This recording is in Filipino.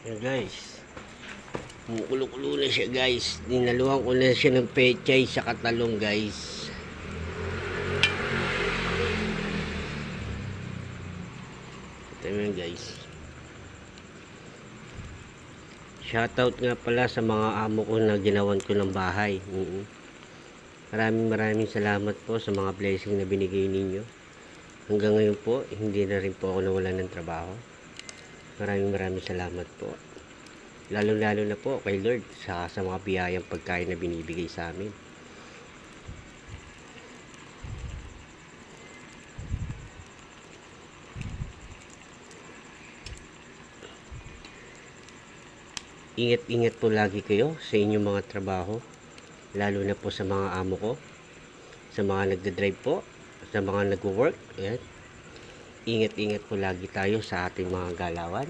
Ayan guys, kumukulo-kulo na siya guys. Dinaluhan ko na siya ng pechay sa katalong guys. Ito yun guys. Shoutout nga pala sa mga amo ko na ginawan ko ng bahay. Maraming salamat po sa mga blessing na binigay ninyo. Hanggang ngayon po, hindi na rin po ako nawalan ng trabaho. Maraming salamat po. Lalo na po kay Lord sa mga biyayang pagkain na binibigay sa amin. Ingat po lagi kayo sa inyong mga trabaho, lalo na po sa mga amo ko, sa mga nagdadrive po, sa mga nagwo-work. Ingat po lagi tayo sa ating mga galawan.